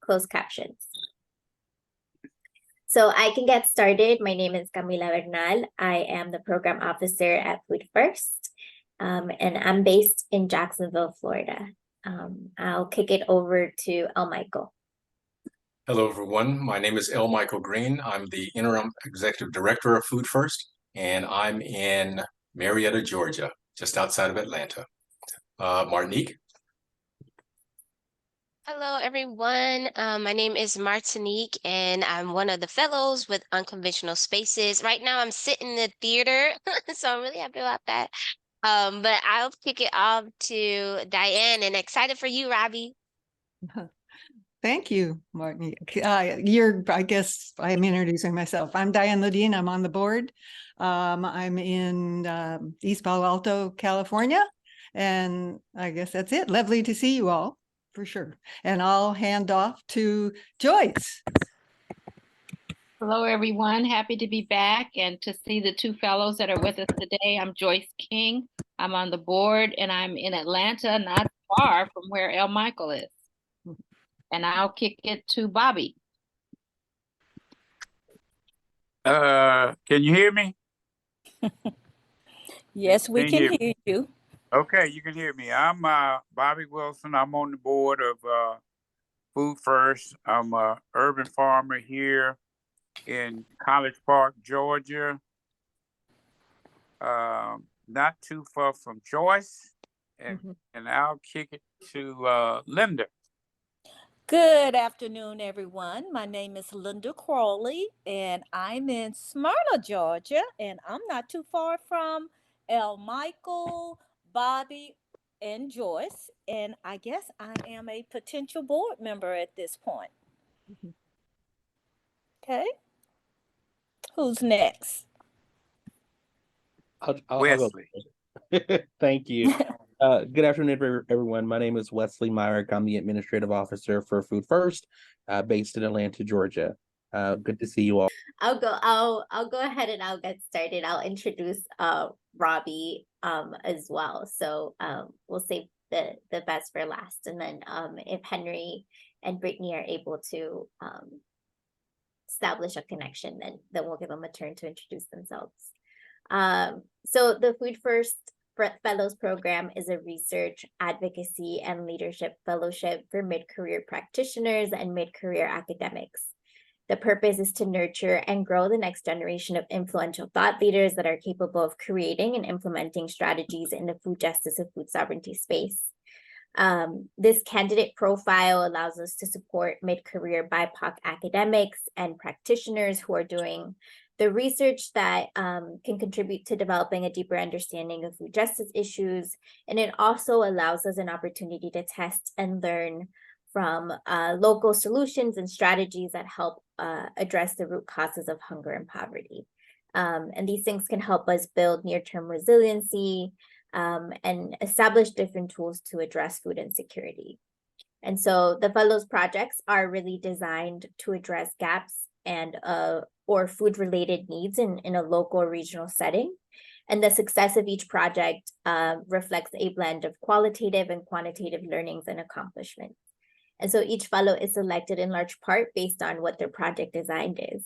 closed captions. So I can get started. My name is Camila Bernal. I am the program officer at Food First, and I'm based in Jacksonville, Florida. I'll kick it over to El Michael. Hello, everyone. My name is L. Michael Green. I'm the Interim Executive Director of Food First, and I'm in Marietta, Georgia, just outside of Atlanta. Martinique? Hello, everyone. My name is Martinique, and I'm one of the fellows with Unconventional Spaces. Right now, I'm sitting in the theater, so I'm really happy about that. But I'll kick it off to Diane, and excited for you, Robbie. Thank you, Martinique. I guess I'm introducing myself. I'm Diane Ledeen. I'm on the board. I'm in East Palo Alto, California. And I guess that's it. Lovely to see you all, for sure. And I'll hand off to Joyce. Hello, everyone. Happy to be back and to see the two fellows that are with us today. I'm Joyce King. I'm on the board, and I'm in Atlanta, not far from where El Michael is. And I'll kick it to Bobby. Can you hear me? Yes, we can hear you. Okay, you can hear me. I'm Bobby Wilson. I'm on the board of Food First. I'm an urban farmer here in College Park, Georgia. Not too far from Joyce. And I'll kick it to Linda. Good afternoon, everyone. My name is Linda Crawley, and I'm in Smyrna, Georgia, and I'm not too far from El Michael, Bobby, and Joyce, and I guess I am a potential board member at this point. Okay. Who's next? I'll go. Thank you. Good afternoon, everyone. My name is Wesley Myrick. I'm the administrative officer for Food First, based in Atlanta, Georgia. Good to see you all. I'll go ahead and I'll get started. I'll introduce Robbie as well. So we'll save the best for last, and then if Henry and Brittany are able to establish a connection, then we'll give them a turn to introduce themselves. So the Food First Fellows Program is a research, advocacy, and leadership fellowship for mid-career practitioners and mid-career academics. The purpose is to nurture and grow the next generation of influential thought leaders that are capable of creating and implementing strategies in the food justice and food sovereignty space. This candidate profile allows us to support mid-career BIPOC academics and practitioners who are doing the research that can contribute to developing a deeper understanding of food justice issues. And it also allows us an opportunity to test and learn from local solutions and strategies that help address the root causes of hunger and poverty. And these things can help us build near-term resiliency and establish different tools to address food insecurity. And so the Fellows projects are really designed to address gaps and or food-related needs in a local or regional setting. And the success of each project reflects a blend of qualitative and quantitative learnings and accomplishments. And so each fellow is selected in large part based on what their project design is.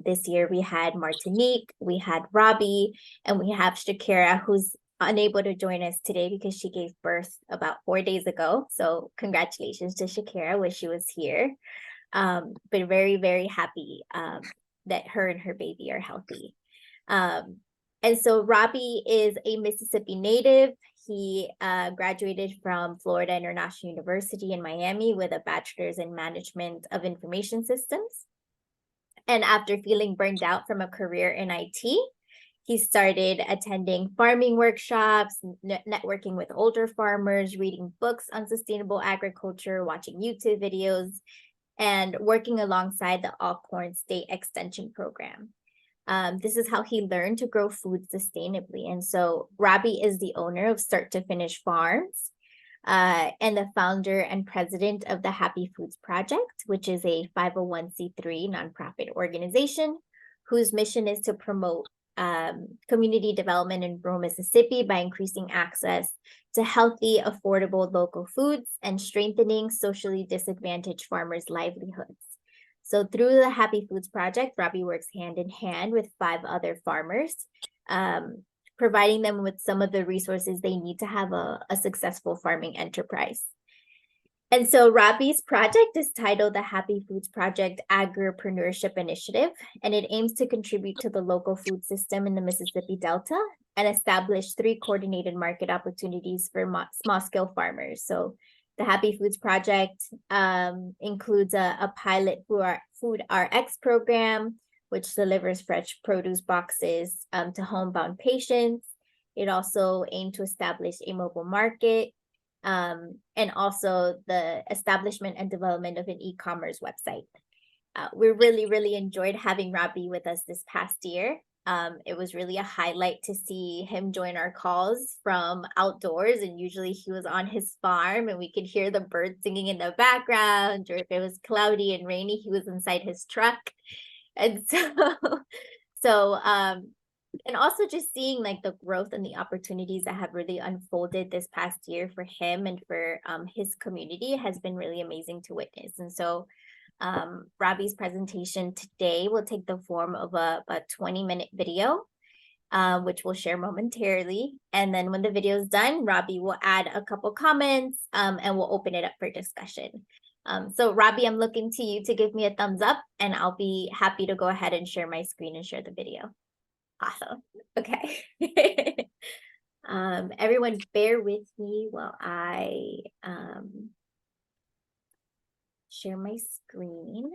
This year we had Martinique, we had Robbie, and we have Shakira, who's unable to join us today because she gave birth about 4 days ago. So congratulations to Shakira, wish she was here. But very, very happy that her and her baby are healthy. And so Robbie is a Mississippi native. He graduated from Florida International University in Miami with a bachelor's in management of information systems. And after feeling burned out from a career in IT, he started attending farming workshops, networking with older farmers, reading books on sustainable agriculture, watching YouTube videos, and working alongside the Alcorn State Extension Program. This is how he learned to grow food sustainably. And so Robbie is the owner of Start to Finish Farms and the founder and president of the Happy Foods Project, which is a 501c3 nonprofit organization whose mission is to promote community development in rural Mississippi by increasing access to healthy, affordable local foods and strengthening socially disadvantaged farmers' livelihoods. So through the Happy Foods Project, Robbie works hand in hand with 5 other farmers, providing them with some of the resources they need to have a successful farming enterprise. And so Robbie's project is titled the Happy Foods Project Agripreneurship Initiative, and it aims to contribute to the local food system in the Mississippi Delta and establish 3 coordinated market opportunities for small-scale farmers. So the Happy Foods Project includes a pilot food RX program, which delivers fresh produce boxes to homebound patients. It also aimed to establish a mobile market, and also the establishment and development of an e-commerce website. We really enjoyed having Robbie with us this past year. It was really a highlight to see him join our calls from outdoors, and usually he was on his farm and we could hear the birds singing in the background, or if it was cloudy and rainy, he was inside his truck. And so and also just seeing like the growth and the opportunities that have really unfolded this past year for him and for his community has been really amazing to witness. And so Robbie's presentation today will take the form of a 20-minute video, which we'll share momentarily. And then when the video is done, Robbie will add a couple comments and we'll open it up for discussion. So Robbie, I'm looking to you to give me a thumbs up, and I'll be happy to go ahead and share my screen and share the video. Awesome. Okay. Everyone bear with me while I share my screen.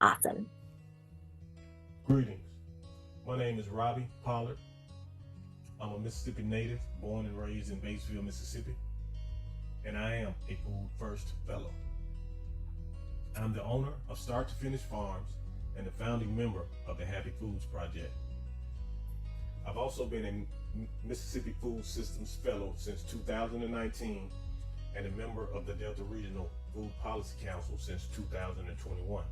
Awesome. Greetings. My name is Robbie Pollard. I'm a Mississippi native, born and raised in Batesville, Mississippi, and I am a Food First Fellow. I'm the owner of Start to Finish Farms and the founding member of the Happy Foods Project. I've also been a Mississippi Food Systems Fellow since 2019 and a member of the Delta Regional Food Policy Council since 2021.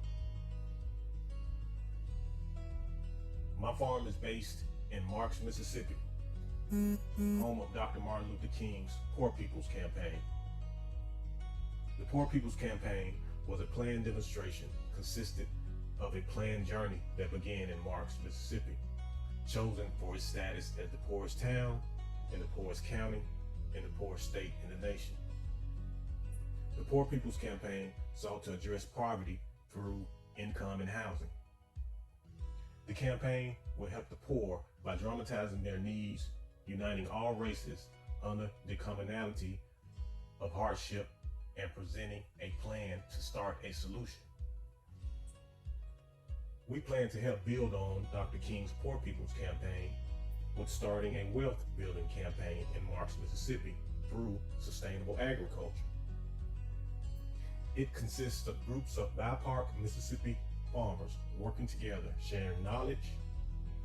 My farm is based in Marks, Mississippi, home of Dr. Martin Luther King's Poor People's Campaign. The Poor People's Campaign was a planned demonstration consisted of a planned journey that began in Marks, Mississippi, chosen for its status as the poorest town in the poorest county and the poorest state in the nation. The Poor People's Campaign sought to address poverty through income and housing. The campaign will help the poor by dramatizing their needs, uniting all races under the commonality of hardship, and presenting a plan to start a solution. We plan to help build on Dr. King's Poor People's Campaign with starting a wealth building campaign in Marks, Mississippi through sustainable agriculture. It consists of groups of BIPOC Mississippi farmers working together, sharing knowledge,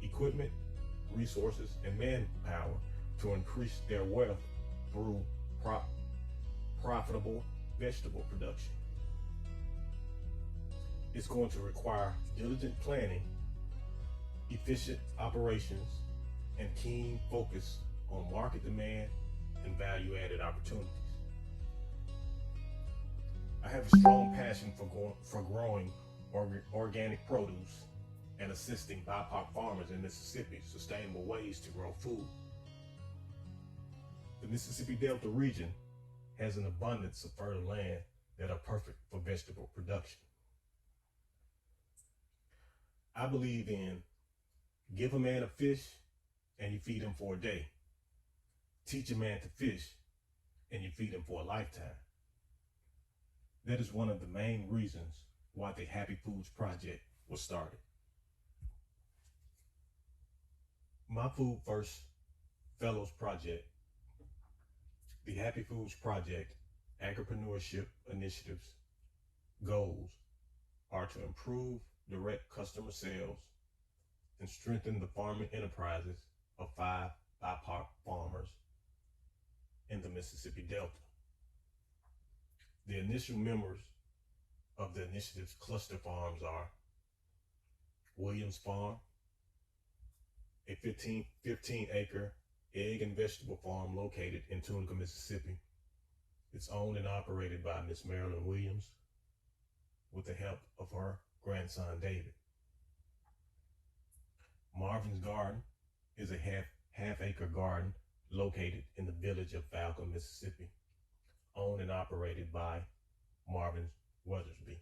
equipment, resources, and manpower to increase their wealth through profitable vegetable production. It's going to require diligent planning, efficient operations, and keen focus on market demand and value-added opportunities. I have a strong passion for growing organic produce and assisting BIPOC farmers in Mississippi sustainable ways to grow food. The Mississippi Delta region has an abundance of fertile land that are perfect for vegetable production. I believe in give a man a fish and you feed him for a day. Teach a man to fish and you feed him for a lifetime. That is one of the main reasons why the Happy Foods Project was started. My Food First Fellows Project, the Happy Foods Project, Agripreneurship initiatives goals are to improve direct customer sales and strengthen the farming enterprises of 5 BIPOC farmers in the Mississippi Delta. The initial members of the initiative's cluster farms are Williams Farm, a 15-acre egg and vegetable farm located in Tunica, Mississippi. It's owned and operated by Miss Marilyn Williams with the help of her grandson, David. Marvin's Garden is a half-acre garden located in the village of Falcon, Mississippi, owned and operated by Marvin Weathersby.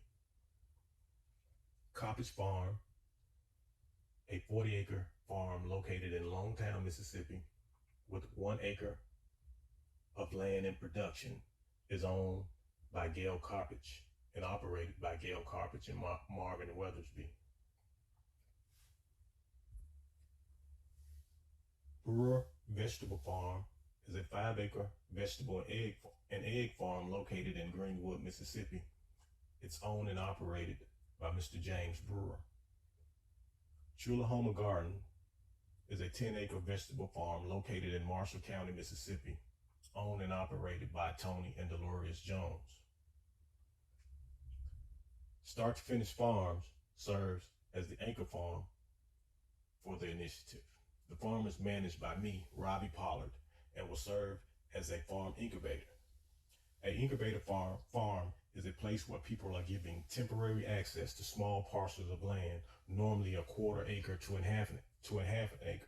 Coppage Farm, a 40-acre farm located in Longtown, Mississippi, with 1 acre of land in production, is owned by Gail Coppage and operated by Gail Coppage and Marvin Weathersby. Brewer Vegetable Farm is a 5-acre vegetable and egg farm located in Greenwood, Mississippi. It's owned and operated by Mr. James Brewer. Chulahoma Garden is a 10-acre vegetable farm located in Marshall County, Mississippi, owned and operated by Tony and Dolores Jones. Start to Finish Farms serves as the anchor farm for the initiative. The farm is managed by me, Robbie Pollard, and will serve as a farm incubator. An incubator farm is a place where people are given temporary access to small parcels of land, normally a 1/4 acre to a half an acre.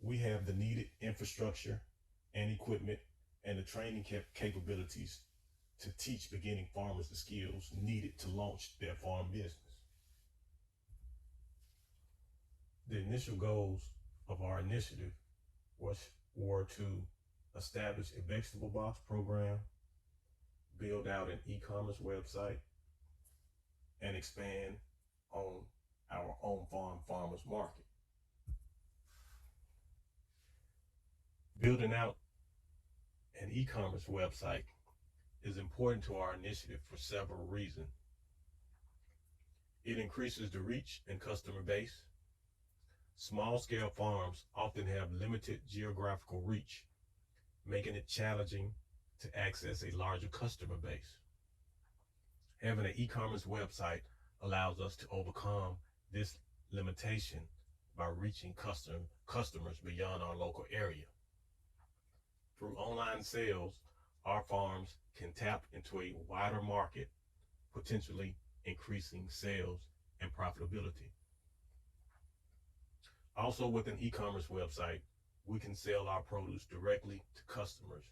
We have the needed infrastructure and equipment and the training capabilities to teach beginning farmers the skills needed to launch their farm business. The initial goals of our initiative were to establish a vegetable box program, build out an e-commerce website, and expand on our own farmers market. Building out an e-commerce website is important to our initiative for several reasons. It increases the reach and customer base. Small-scale farms often have limited geographical reach, making it challenging to access a larger customer base. Having an e-commerce website allows us to overcome this limitation by reaching customers beyond our local area. Through online sales, our farms can tap into a wider market, potentially increasing sales and profitability. Also, with an e-commerce website, we can sell our produce directly to customers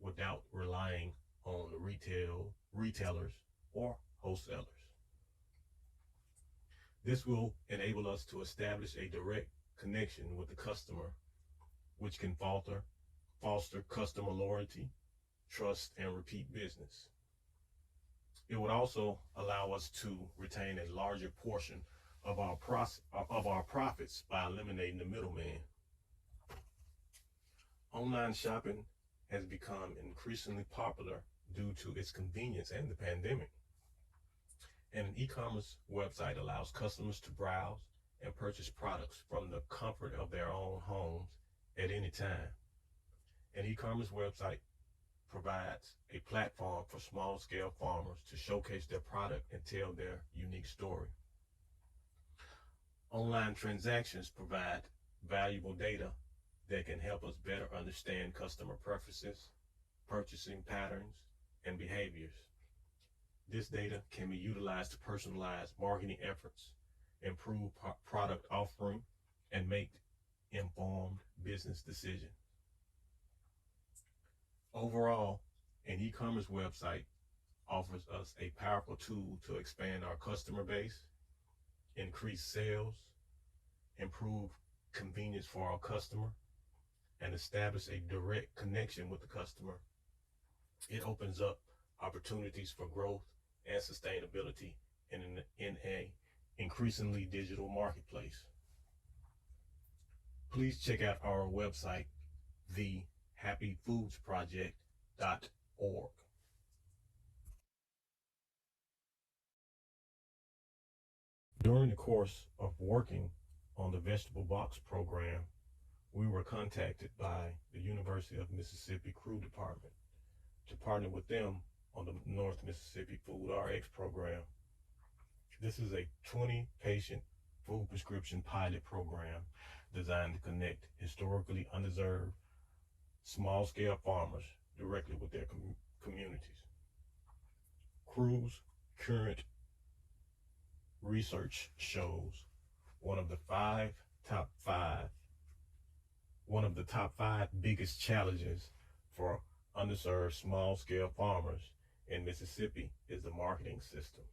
without relying on retailers or wholesalers. This will enable us to establish a direct connection with the customer, which can foster customer loyalty, trust, and repeat business. It would also allow us to retain a larger portion of our profits by eliminating the middleman. Online shopping has become increasingly popular due to its convenience and the pandemic. And an e-commerce website allows customers to browse and purchase products from the comfort of their own homes at any time. An e-commerce website provides a platform for small-scale farmers to showcase their product and tell their unique story. Online transactions provide valuable data that can help us better understand customer preferences, purchasing patterns, and behaviors. This data can be utilized to personalize marketing efforts, improve product offering, and make informed business decisions. Overall, an e-commerce website offers us a powerful tool to expand our customer base, increase sales, improve convenience for our customer, and establish a direct connection with the customer. It opens up opportunities for growth and sustainability in an increasingly digital marketplace. Please check out our website, thehappyfoodsproject.org. During the course of working on the vegetable box program, we were contacted by the University of Mississippi Crew Department to partner with them on the North Mississippi Food RX program. This is a 20-patient food prescription pilot program designed to connect historically undeserved small-scale farmers directly with their communities. Crew's current research shows one of the top five biggest challenges for underserved small-scale farmers in Mississippi is the marketing system.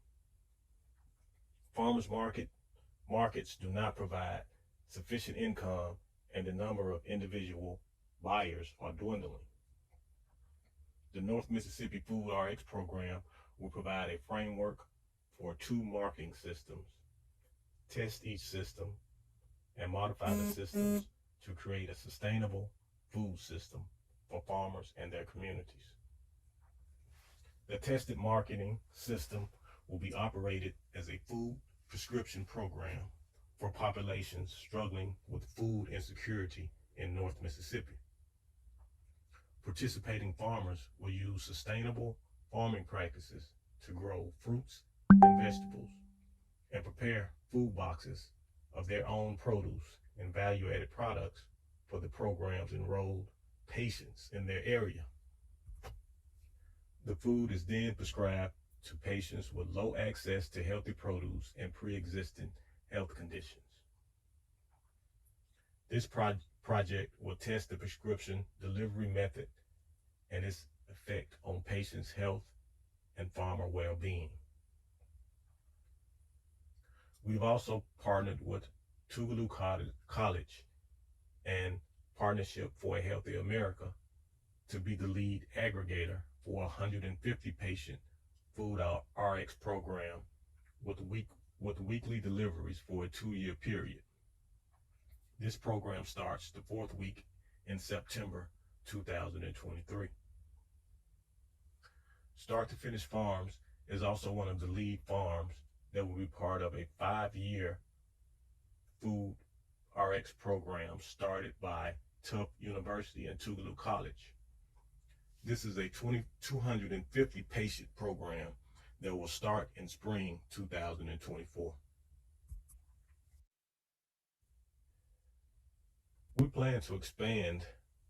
Farmers markets do not provide sufficient income, and the number of individual buyers are dwindling. The North Mississippi Food RX program will provide a framework for 2 marketing systems, test each system, and modify the systems to create a sustainable food system for farmers and their communities. The tested marketing system will be operated as a food prescription program for populations struggling with food insecurity in North Mississippi. Participating farmers will use sustainable farming practices to grow fruits and vegetables and prepare food boxes of their own produce and value-added products for the program's enrolled patients in their area. The food is then prescribed to patients with low access to healthy produce and pre-existing health conditions. This project will test the prescription delivery method and its effect on patients' health and farmer well-being. We've also partnered with Tougaloo College and Partnership for a Healthy America to be the lead aggregator for a 150 patient food RX program with weekly deliveries for a 2-year period. This program starts the 4th week in September 2023. Start to Finish Farms is also one of the lead farms that will be part of a 5-year food RX program started by Tufts University and Tougaloo College. This is a 250 patient program that will start in spring 2024. We plan to expand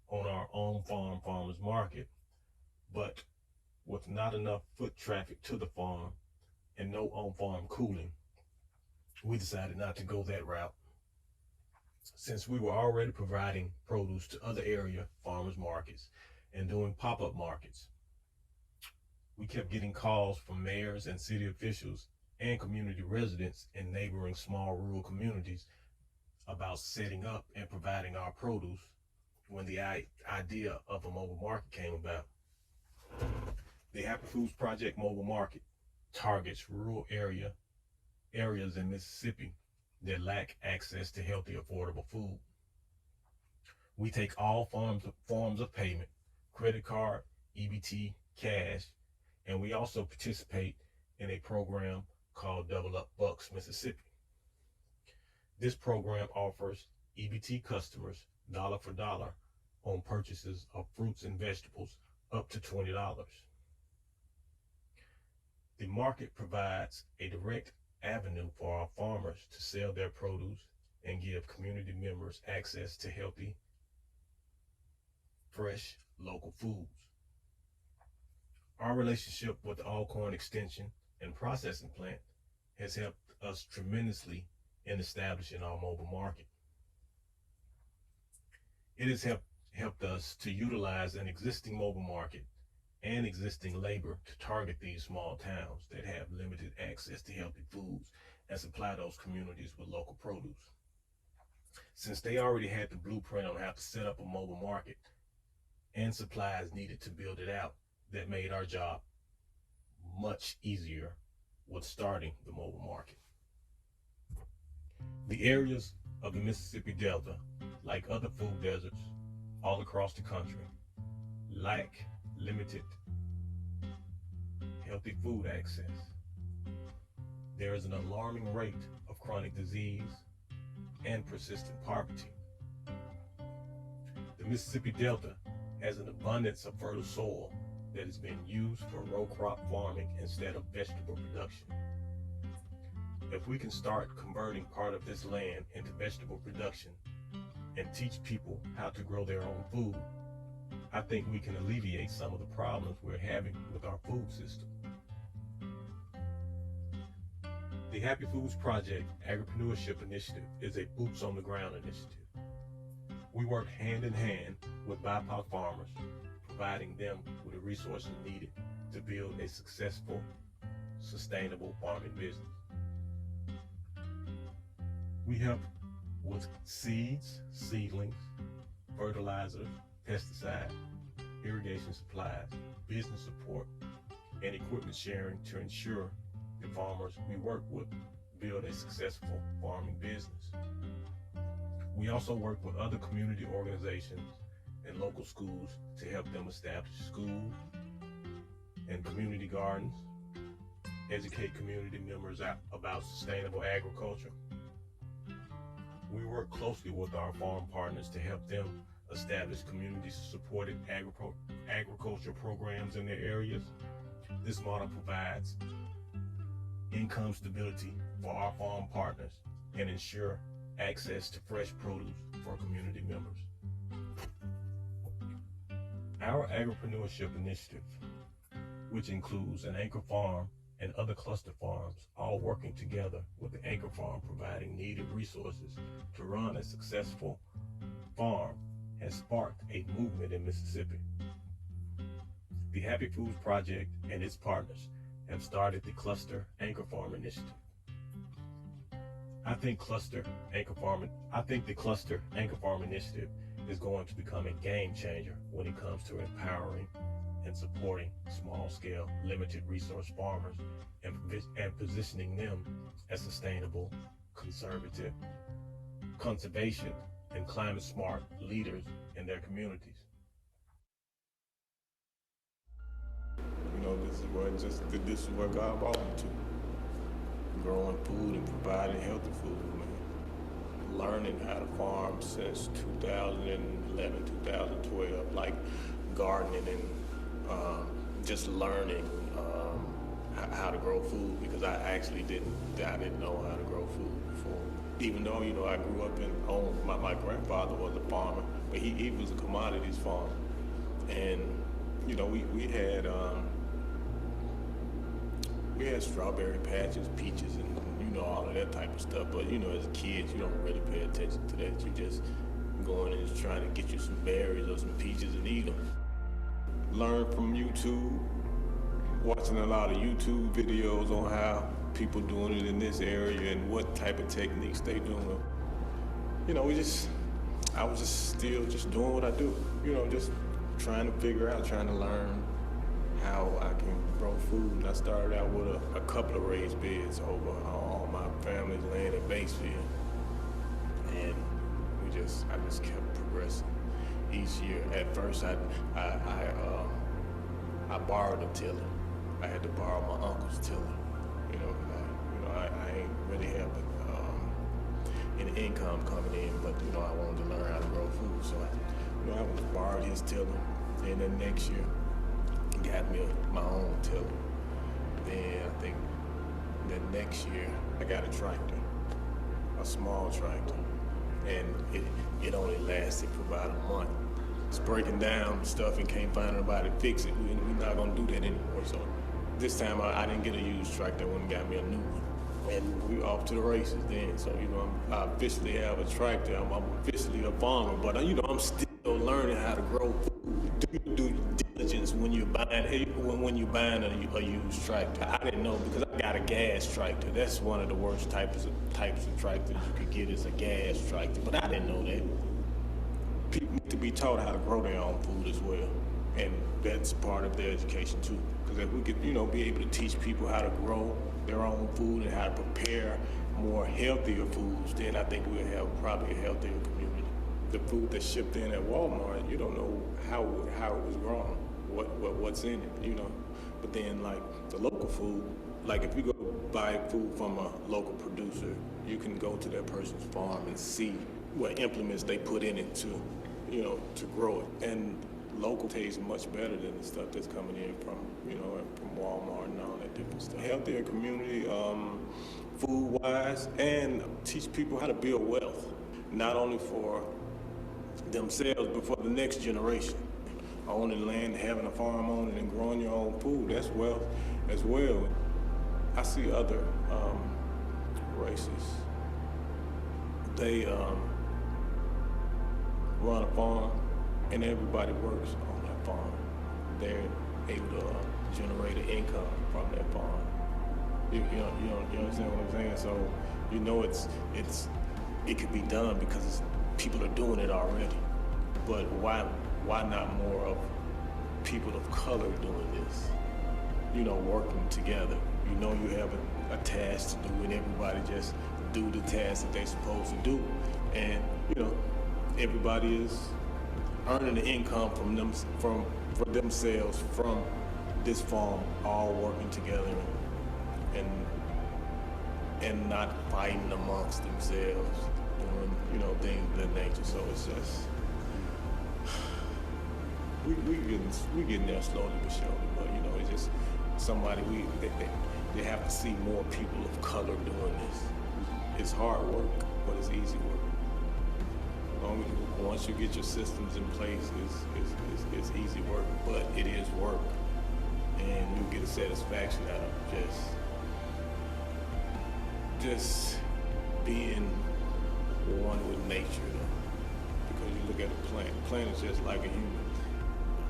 on our own farmers market, but with not enough foot traffic to the farm and no on-farm cooling, we decided not to go that route. Since we were already providing produce to other area farmers markets and doing pop-up markets, we kept getting calls from mayors and city officials and community residents in neighboring small rural communities about setting up and providing our produce when the idea of a mobile market came about. The Happy Foods Project Mobile Market targets rural areas in Mississippi that lack access to healthy, affordable food. We take all forms of payment, credit card, EBT, cash, and we also participate in a program called Double Up Bucks Mississippi. This program offers EBT customers dollar for dollar on purchases of fruits and vegetables up to $20. The market provides a direct avenue for our farmers to sell their produce and give community members access to healthy, fresh, local foods. Our relationship with the Alcorn Extension and Processing Plant has helped us tremendously in establishing our mobile market. It has helped us to utilize an existing mobile market and existing labor to target these small towns that have limited access to healthy foods and supply those communities with local produce. Since they already had the blueprint on how to set up a mobile market and supplies needed to build it out, that made our job much easier with starting the mobile market. The areas of the Mississippi Delta, like other food deserts all across the country, lack limited healthy food access. There is an alarming rate of chronic disease and persistent poverty. The Mississippi Delta has an abundance of fertile soil that is being used for row crop farming instead of vegetable production. If we can start converting part of this land into vegetable production and teach people how to grow their own food, I think we can alleviate some of the problems we're having with our food system. The Happy Foods Project Agripreneurship Initiative is a boots on the ground initiative. We work hand in hand with BIPOC farmers, providing them with the resources needed to build a successful, sustainable farming business. We help with seeds, seedlings, fertilizers, pesticides, irrigation supplies, business support, and equipment sharing to ensure the farmers we work with build a successful farming business. We also work with other community organizations and local schools to help them establish schools and community gardens, educate community members about sustainable agriculture. We work closely with our farm partners to help them establish community-supported agriculture programs in their areas. This model provides income stability for our farm partners and ensure access to fresh produce for community members. Our agripreneurship initiative, which includes an anchor farm and other cluster farms, all working together with the anchor farm providing needed resources to run a successful farm, has sparked a movement in Mississippi. The Happy Foods Project and its partners have started the Cluster Anchor Farm Initiative. I think the Cluster Anchor Farm Initiative is going to become a game changer when it comes to empowering and supporting small-scale, limited resource farmers and positioning them as sustainable, conservation, and climate-smart leaders in their communities. You know, this is what God brought me to. Growing food and providing healthy food, man. Learning how to farm since 2011, 2012, like gardening and just learning how to grow food, because I actually didn't know how to grow food before. Even though, you know, I grew up my grandfather was a farmer, but he was a commodities farmer. And, you know, we had strawberry patches, peaches, and, you know, all of that type of stuff. But, you know, as kids, you don't really pay attention to that. You just go in and just trying to get you some berries or some peaches and eat them. Learn from YouTube, watching a lot of YouTube videos on how people doing it in this area and what type of techniques they doing. You know, I was just still just doing what I do. You know, just trying to figure out, trying to learn how I can grow food. And I started out with a couple of raised beds over all my family's land in Batesville. And I just kept progressing each year. At first, I borrowed a tiller. I had to borrow my uncle's tiller. You know, I ain't really having any income coming in, but, you know, I wanted to learn how to grow food. So I borrowed his tiller. And then next year, got me my own tiller. Then I think the next year, I got a tractor, a small tractor. And it only lasted for about a month. It's breaking down stuff and can't find anybody to fix it. We're not gonna do that anymore. So this time I didn't get a used tractor, I went and got me a new one. And we off to the races then. So, you know, I officially have a tractor. I'm officially a farmer, but, you know, I'm still learning how to grow food. Do due diligence when you're buying a used tractor. I didn't know because I got a gas tractor. That's one of the worst types of tractors you could get is a gas tractor. But I didn't know that. People need to be taught how to grow their own food as well. And that's part of their education too. Because if we could, you know, be able to teach people how to grow their own food and how to prepare more healthier foods, then I think we'll have probably a healthier community. The food that's shipped in at Walmart, you don't know how it was grown, what's in it, you know. But then, like, the local food, like if you go buy food from a local producer, You can go to that person's farm and see what implements they put in it to, to grow it. And local tastes much better than the stuff that's coming in from, from Walmart and all that different stuff. Healthier community, food-wise, and teach people how to build wealth, not only for themselves, but for the next generation. Owning land, having a farm on it, and growing your own food, that's wealth as well. I see other races. They run a farm, and everybody works on that farm. They're able to generate an income from that farm. You understand what I'm saying? So it could be done because people are doing it already. But why not more of people of color doing this? Working together. You have a task to do, and everybody just do the task that they're supposed to do. And everybody is earning an income for themselves from this farm, all working together and not fighting amongst themselves, doing things of that nature. So it's just we getting there slowly but surely. But it's just somebody they have to see more people of color doing this. It's hard work, but it's easy work. Once you get your systems in place, it's easy work, but it is work, and you get a satisfaction out of just being one with nature. Because you look at a plant is just like a human.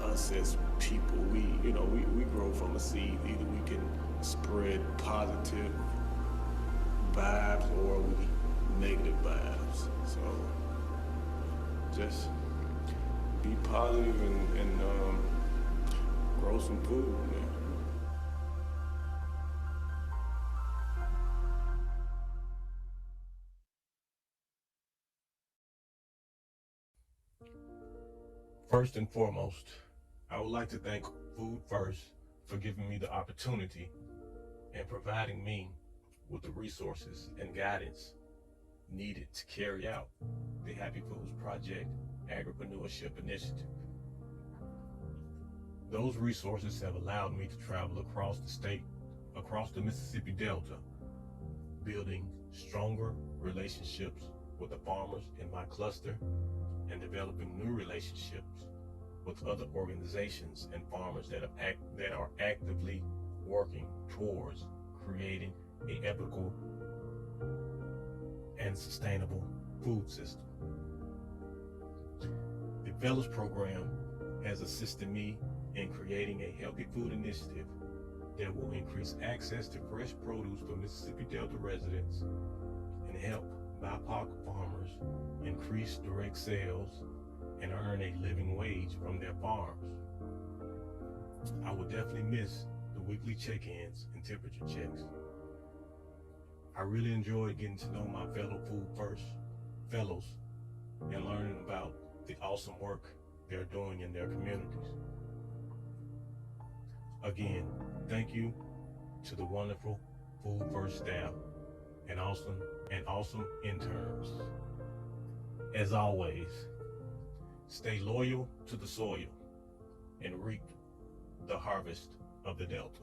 Us as people, we grow from a seed. Either we can spread positive vibes or we negative vibes. So just be positive and grow some food, man. First and foremost, I would like to thank Food First for giving me the opportunity and providing me with the resources and guidance needed to carry out the Happy Foods Project Agripreneurship Initiative. Those resources have allowed me to travel across the state, across the Mississippi Delta, building stronger relationships with the farmers in my cluster and developing new relationships with other organizations and farmers that are actively working towards creating an ethical and sustainable food system. The Fellows Program has assisted me in creating a healthy food initiative that will increase access to fresh produce for Mississippi Delta residents and help BIPOC farmers increase direct sales and earn a living wage from their farms. I will definitely miss the weekly check-ins and temperature checks. I really enjoyed getting to know my fellow Food First fellows and learning about the awesome work they're doing in their communities. Again, thank you to the wonderful Food First staff and awesome interns. As always, stay loyal to the soil and reap the harvest of the Delta.